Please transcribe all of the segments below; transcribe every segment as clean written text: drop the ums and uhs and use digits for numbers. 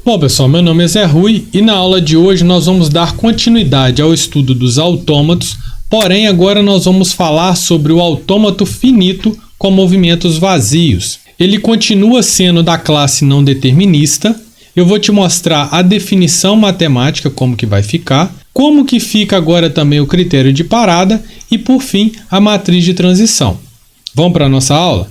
Bom, pessoal, meu nome é Zé Rui e na aula de hoje nós vamos dar continuidade ao estudo dos autômatos, porém agora nós vamos falar sobre o autômato finito com movimentos vazios. Ele continua sendo da classe não determinista. Eu vou te mostrar a definição matemática, como que vai ficar, como que fica agora também o critério de parada e, por fim, a matriz de transição. Vamos para a nossa aula?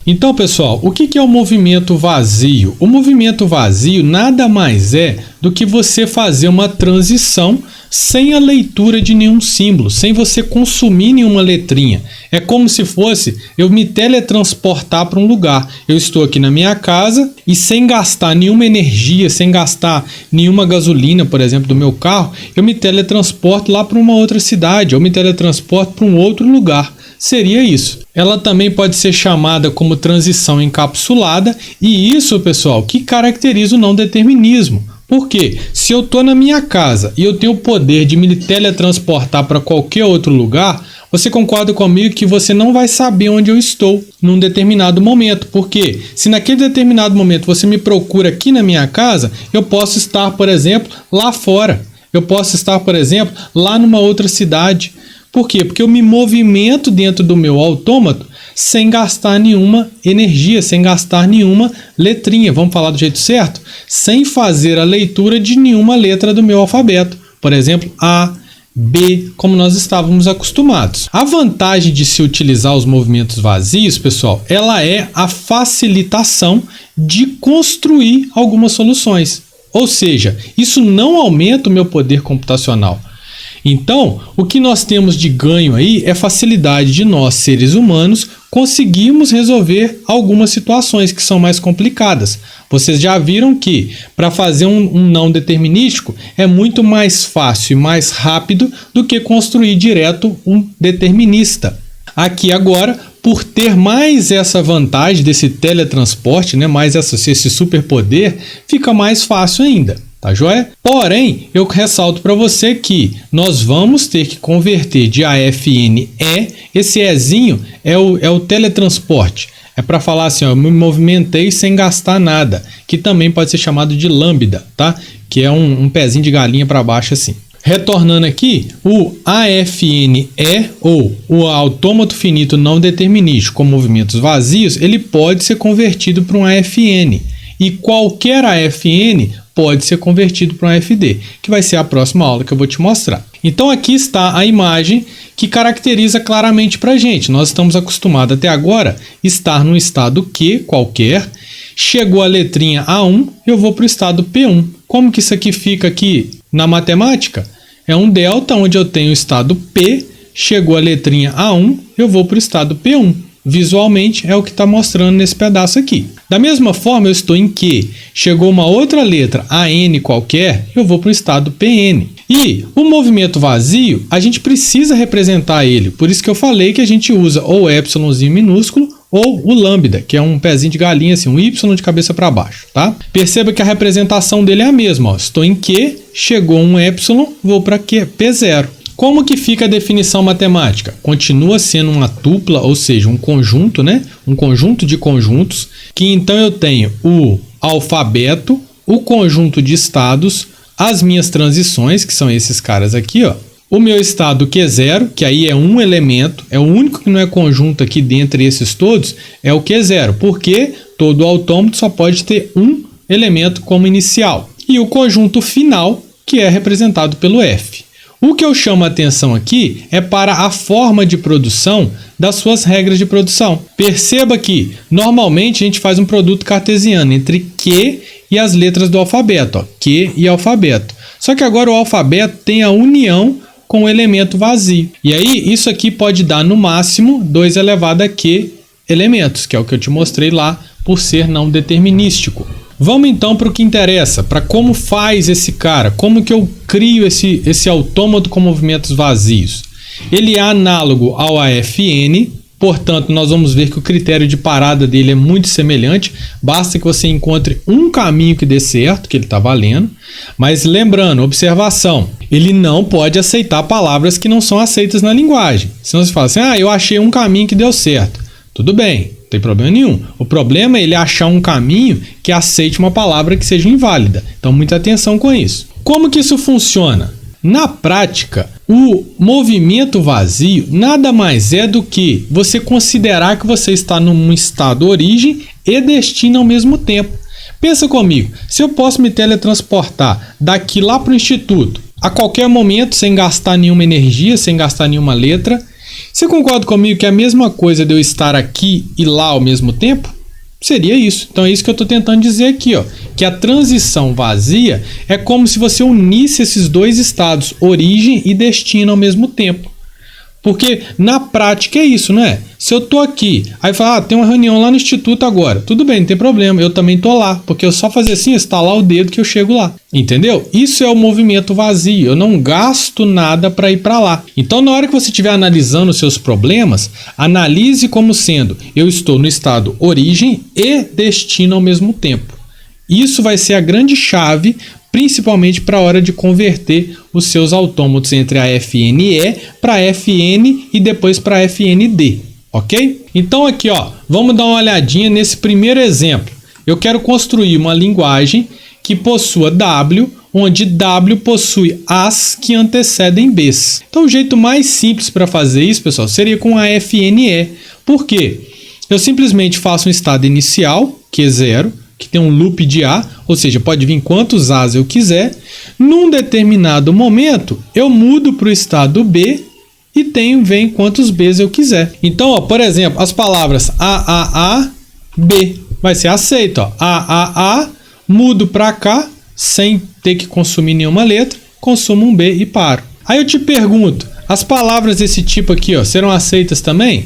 Então, pessoal, o que é o movimento vazio? O movimento vazio nada mais é do que você fazer uma transição sem a leitura de nenhum símbolo, sem você consumir nenhuma letrinha. É como se fosse eu me teletransportar para um lugar. Eu estou aqui na minha casa e sem gastar nenhuma energia, sem gastar nenhuma gasolina, por exemplo, do meu carro, eu me teletransporto lá para uma outra cidade, eu me teletransporto para um outro lugar. Seria isso. Ela também pode ser chamada como transição encapsulada e isso, pessoal, que caracteriza o não determinismo. Por quê? Se eu estou na minha casa e eu tenho o poder de me teletransportar para qualquer outro lugar, você concorda comigo que você não vai saber onde eu estou num determinado momento. Por quê? Se naquele determinado momento você me procura aqui na minha casa, eu posso estar, por exemplo, lá fora. Eu posso estar, por exemplo, lá numa outra cidade. Por quê? Porque eu me movimento dentro do meu autômato sem gastar nenhuma energia, sem gastar nenhuma letrinha. Vamos falar do jeito certo? Sem fazer a leitura de nenhuma letra do meu alfabeto. Por exemplo, A, B, como nós estávamos acostumados. A vantagem de se utilizar os movimentos vazios, pessoal, ela é a facilitação de construir algumas soluções. Ou seja, isso não aumenta o meu poder computacional. Então, o que nós temos de ganho aí é facilidade de nós, seres humanos, conseguirmos resolver algumas situações que são mais complicadas. Vocês já viram que para fazer um não determinístico é muito mais fácil e mais rápido do que construir direto um determinista. Aqui agora, por ter mais essa vantagem desse teletransporte, né, mais esse superpoder, fica mais fácil ainda. Tá joia? Porém, eu ressalto para você que nós vamos ter que converter de AFN E. Esse Ezinho é o teletransporte. É para falar assim, ó, eu me movimentei sem gastar nada, que também pode ser chamado de lambda, tá? Que é um pezinho de galinha para baixo assim. Retornando aqui, o AFNE ou o autômato finito não determinístico com movimentos vazios, ele pode ser convertido para um AFN. E qualquer AFN pode ser convertido para um AFD, que vai ser a próxima aula que eu vou te mostrar. Então aqui está a imagem que caracteriza claramente para a gente. Nós estamos acostumados até agora estar no estado Q qualquer, chegou a letrinha A1, eu vou para o estado P1. Como que isso aqui fica aqui na matemática? É um delta onde eu tenho o estado P, chegou a letrinha A1, eu vou para o estado P1. Visualmente é o que está mostrando nesse pedaço aqui. Da mesma forma, eu estou em Q, chegou uma outra letra, AN qualquer, eu vou para o estado PN. E o movimento vazio, a gente precisa representar ele, por isso que eu falei que a gente usa ou Epsilonzinho minúsculo ou o lambda, que é um pezinho de galinha, assim, um Y de cabeça para baixo, tá? Perceba que a representação dele é a mesma, ó. Estou em Q, chegou um Y, vou para Q, P0. Como que fica a definição matemática? Continua sendo uma tupla, ou seja, um conjunto, né? Um conjunto de conjuntos, que então eu tenho o alfabeto, o conjunto de estados, as minhas transições, que são esses caras aqui, ó. O meu estado Q0, que aí é um elemento, é o único que não é conjunto aqui dentre esses todos, é o Q0, porque todo autômato só pode ter um elemento como inicial. E o conjunto final, que é representado pelo F. O que eu chamo a atenção aqui é para a forma de produção das suas regras de produção. Perceba que, normalmente, a gente faz um produto cartesiano entre Q e as letras do alfabeto. Ó, Q e alfabeto. Só que agora o alfabeto tem a união com o elemento vazio. E aí, isso aqui pode dar, no máximo, 2 elevado a Q elementos, que é o que eu te mostrei lá, por ser não determinístico. Vamos então para o que interessa, para como faz esse cara, como que eu crio esse autômato com movimentos vazios. Ele é análogo ao AFN, Portanto, nós vamos ver que o critério de parada dele é muito semelhante. Basta que você encontre um caminho que dê certo, que ele está valendo. Mas lembrando, observação, ele não pode aceitar palavras que não são aceitas na linguagem. Senão você fala assim, eu achei um caminho que deu certo. Tudo bem, não tem problema nenhum. O problema é ele achar um caminho que aceite uma palavra que seja inválida. Então, muita atenção com isso. Como que isso funciona? Na prática, o movimento vazio nada mais é do que você considerar que você está num estado origem e destino ao mesmo tempo. Pensa comigo, se eu posso me teletransportar daqui lá para o instituto, a qualquer momento, sem gastar nenhuma energia, sem gastar nenhuma letra, você concorda comigo que é a mesma coisa de eu estar aqui e lá ao mesmo tempo? Seria isso. Então é isso que eu estou tentando dizer aqui, que a transição vazia é como se você unisse esses dois estados, origem e destino ao mesmo tempo. Porque na prática é isso, não é? Se eu tô aqui, aí fala, tem uma reunião lá no instituto agora. Tudo bem, não tem problema, eu também tô lá. Porque eu só fazer assim, estalar o dedo que eu chego lá. Entendeu? Isso é o movimento vazio. Eu não gasto nada para ir para lá. Então, na hora que você estiver analisando os seus problemas, analise como sendo, eu estou no estado origem e destino ao mesmo tempo. Isso vai ser a grande chave, principalmente para a hora de converter os seus autômatos entre a FNE para FN e depois para FND, ok? Então aqui, vamos dar uma olhadinha nesse primeiro exemplo. Eu quero construir uma linguagem que possua W, onde W possui As que antecedem Bs. Então o jeito mais simples para fazer isso, pessoal, seria com a FNE. Por quê? Eu simplesmente faço um estado inicial, que é 0, que tem um loop de A, ou seja, pode vir quantos As eu quiser. Num determinado momento, eu mudo para o estado B e vem quantos Bs eu quiser. Então, por exemplo, as palavras A, B vai ser aceito. A, mudo para cá, sem ter que consumir nenhuma letra, consumo um B e paro. Aí eu te pergunto, as palavras desse tipo aqui serão aceitas também?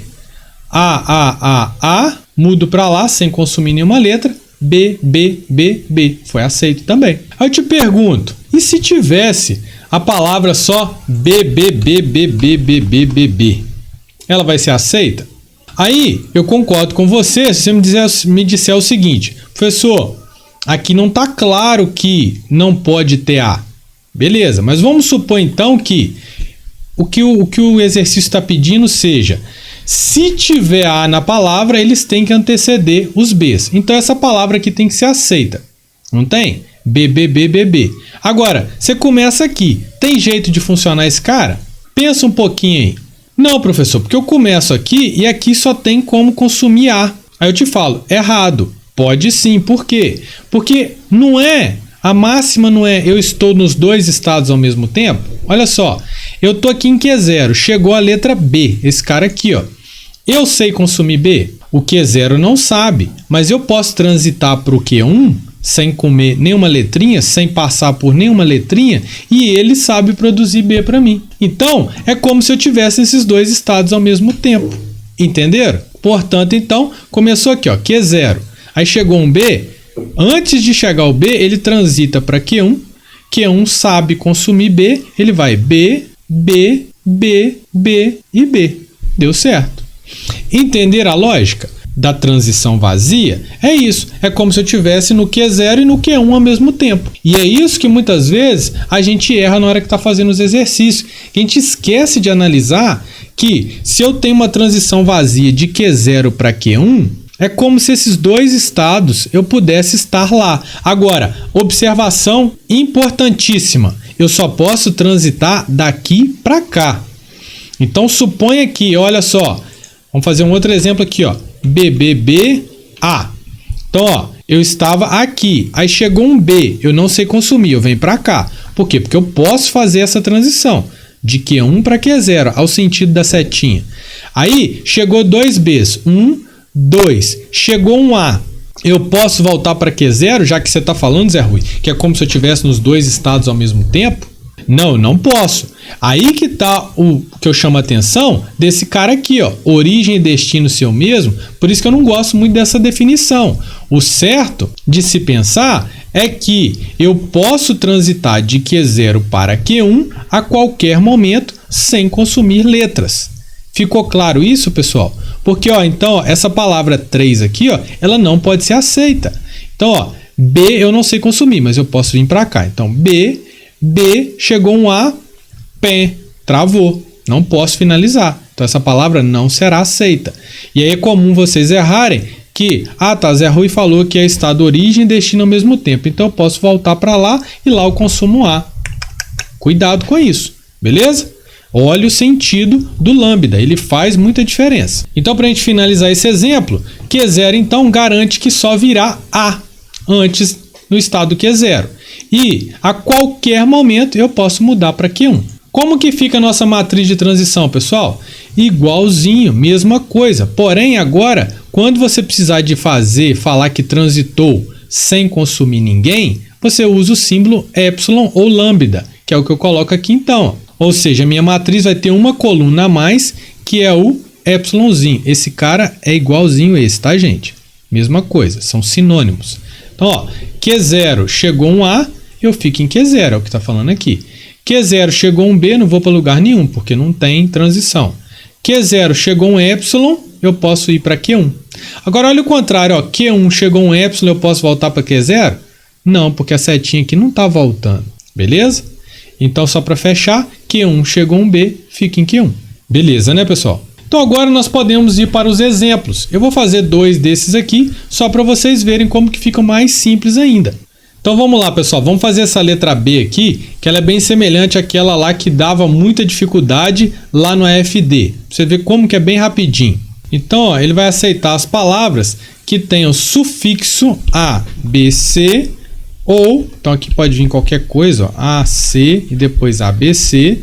A, mudo para lá, sem consumir nenhuma letra, B, B, B, B. Foi aceito também. Aí eu te pergunto, e se tivesse a palavra só B, B, B, B, B, B, B, B, B? Ela vai ser aceita? Aí eu concordo com você se você me disser o seguinte, professor, aqui não está claro que não pode ter A. Beleza, mas vamos supor então que o que o exercício está pedindo seja, se tiver A na palavra, eles têm que anteceder os Bs. Então essa palavra aqui tem que ser aceita. Não tem? B, B, B, B, B. Agora, você começa aqui. Tem jeito de funcionar esse cara? Pensa um pouquinho aí. Não, professor, porque eu começo aqui e aqui só tem como consumir A. Aí eu te falo, errado. Pode sim. Por quê? Porque a máxima não é eu estou nos dois estados ao mesmo tempo. Olha só, eu estou aqui em Q0, chegou a letra B, esse cara aqui, Eu sei consumir B? O Q0 não sabe, mas eu posso transitar para o Q1 sem comer nenhuma letrinha, sem passar por nenhuma letrinha, e ele sabe produzir B para mim. Então, é como se eu tivesse esses dois estados ao mesmo tempo. Entenderam? Portanto, então, começou aqui, Q0. Aí chegou um B, antes de chegar ao B, ele transita para Q1. Q1 sabe consumir B, ele vai B, B, B, B e B. Deu certo. Entender a lógica da transição vazia? É isso. É como se eu estivesse no Q0 e no Q1 ao mesmo tempo. E é isso que muitas vezes a gente erra na hora que está fazendo os exercícios. A gente esquece de analisar que se eu tenho uma transição vazia de Q0 para Q1, é como se esses dois estados eu pudesse estar lá. Agora, observação importantíssima. Eu só posso transitar daqui para cá. Então, suponha que, olha só, vamos fazer um outro exemplo aqui, B, B, B, A. Então, eu estava aqui, aí chegou um B, eu não sei consumir, eu venho para cá. Por quê? Porque eu posso fazer essa transição de Q1 para Q0, ao sentido da setinha. Aí, chegou dois Bs, 1, 2, chegou um A. Eu posso voltar para Q0, já que você está falando, Zé Rui, que é como se eu estivesse nos dois estados ao mesmo tempo? Não posso. Aí que está o que eu chamo a atenção desse cara aqui, origem e destino seu mesmo. Por isso que eu não gosto muito dessa definição. O certo de se pensar é que eu posso transitar de Q0 para Q1 a qualquer momento sem consumir letras. Ficou claro isso, pessoal? Porque, ó, então, ó, essa palavra 3 aqui, ó, ela não pode ser aceita. Então, ó, B eu não sei consumir, mas eu posso vir para cá. Então, B, chegou um A, pé, travou. Não posso finalizar. Então, essa palavra não será aceita. E aí é comum vocês errarem que, tá, Zé Rui falou que é estado, origem e destino ao mesmo tempo. Então, eu posso voltar para lá e lá eu consumo A. Cuidado com isso, beleza? Olha o sentido do lambda, ele faz muita diferença. Então, para a gente finalizar esse exemplo, Q0 então garante que só virá A antes no estado Q0. E a qualquer momento eu posso mudar para Q1. Como que fica a nossa matriz de transição, pessoal? Igualzinho, mesma coisa. Porém, agora, quando você precisar de falar que transitou sem consumir ninguém, você usa o símbolo epsilon ou lambda, que é o que eu coloco aqui então. Ou seja, a minha matriz vai ter uma coluna a mais, que é o epsilonzinho. Esse cara é igualzinho a esse, tá, gente? Mesma coisa, são sinônimos. Então, ó, Q0 chegou um A, eu fico em Q0, é o que está falando aqui. Q0 chegou um B, não vou para lugar nenhum, porque não tem transição. Q0 chegou um epsilon, eu posso ir para Q1. Agora, olha o contrário, ó, Q1 chegou um epsilon, eu posso voltar para Q0? Não, porque a setinha aqui não está voltando, beleza? Então, só para fechar, Q1 chegou um B, fica em Q1. Beleza, né, pessoal? Então, agora nós podemos ir para os exemplos. Eu vou fazer 2 desses aqui, só para vocês verem como que fica mais simples ainda. Então, vamos lá, pessoal. Vamos fazer essa letra B aqui, que ela é bem semelhante àquela lá que dava muita dificuldade lá no AFD. Você vê como que é bem rapidinho. Então, ó, ele vai aceitar as palavras que tenham sufixo ABC, ou, então aqui pode vir qualquer coisa, ó, AC e depois ABC,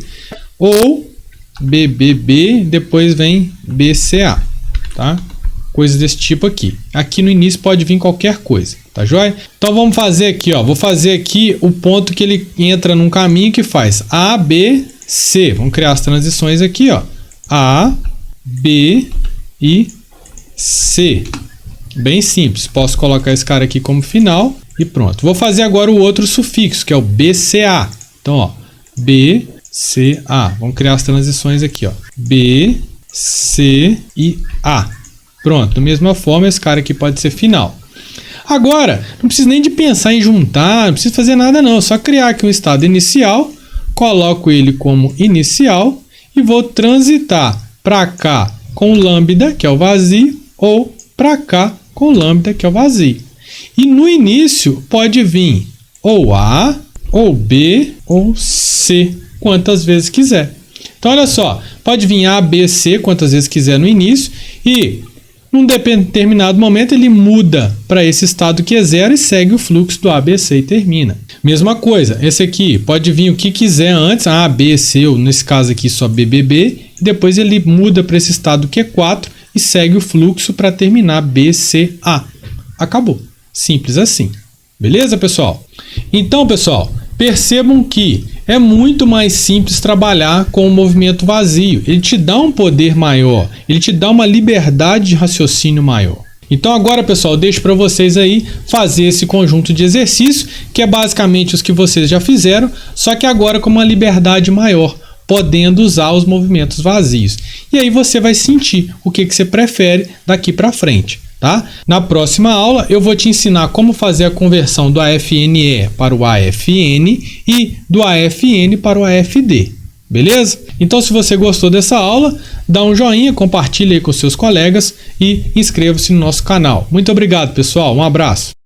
ou BBB, depois vem BCA, tá? Coisas desse tipo aqui. Aqui no início pode vir qualquer coisa, tá joia? Então vamos fazer aqui, ó, vou fazer aqui o ponto que ele entra num caminho que faz A, B, C. Vamos criar as transições aqui, ó. A, B e C. Bem simples, posso colocar esse cara aqui como final e pronto. Vou fazer agora o outro sufixo, que é o BCA. Então, ó, BCA. Vamos criar as transições aqui, ó. B, C e A. Pronto, da mesma forma, esse cara aqui pode ser final. Agora, não precisa nem de pensar em juntar, não precisa fazer nada não. É só criar aqui um estado inicial, coloco ele como inicial e vou transitar para cá com o lambda, que é o vazio, ou para cá com o lambda, que é o vazio. E no início pode vir ou A, ou B, ou C, quantas vezes quiser. Então, olha só, pode vir A, B, C, quantas vezes quiser no início, e num determinado momento ele muda para esse estado que é 0 e segue o fluxo do A, B, C e termina. Mesma coisa, esse aqui pode vir o que quiser antes, A, B, C, ou nesse caso aqui só B, B, B, e depois ele muda para esse estado que é 4 e segue o fluxo para terminar B, C, A. Acabou. Simples assim. Beleza, pessoal? Então, pessoal, percebam que é muito mais simples trabalhar com o movimento vazio. Ele te dá um poder maior, ele te dá uma liberdade de raciocínio maior. Então agora, pessoal, eu deixo para vocês aí fazer esse conjunto de exercícios, que é basicamente os que vocês já fizeram, só que agora com uma liberdade maior, podendo usar os movimentos vazios. E aí você vai sentir o que você prefere daqui para frente. Tá? Na próxima aula eu vou te ensinar como fazer a conversão do AFNE para o AFN e do AFN para o AFD, beleza? Então, se você gostou dessa aula, dá um joinha, compartilha aí com seus colegas e inscreva-se no nosso canal. Muito obrigado, pessoal, um abraço.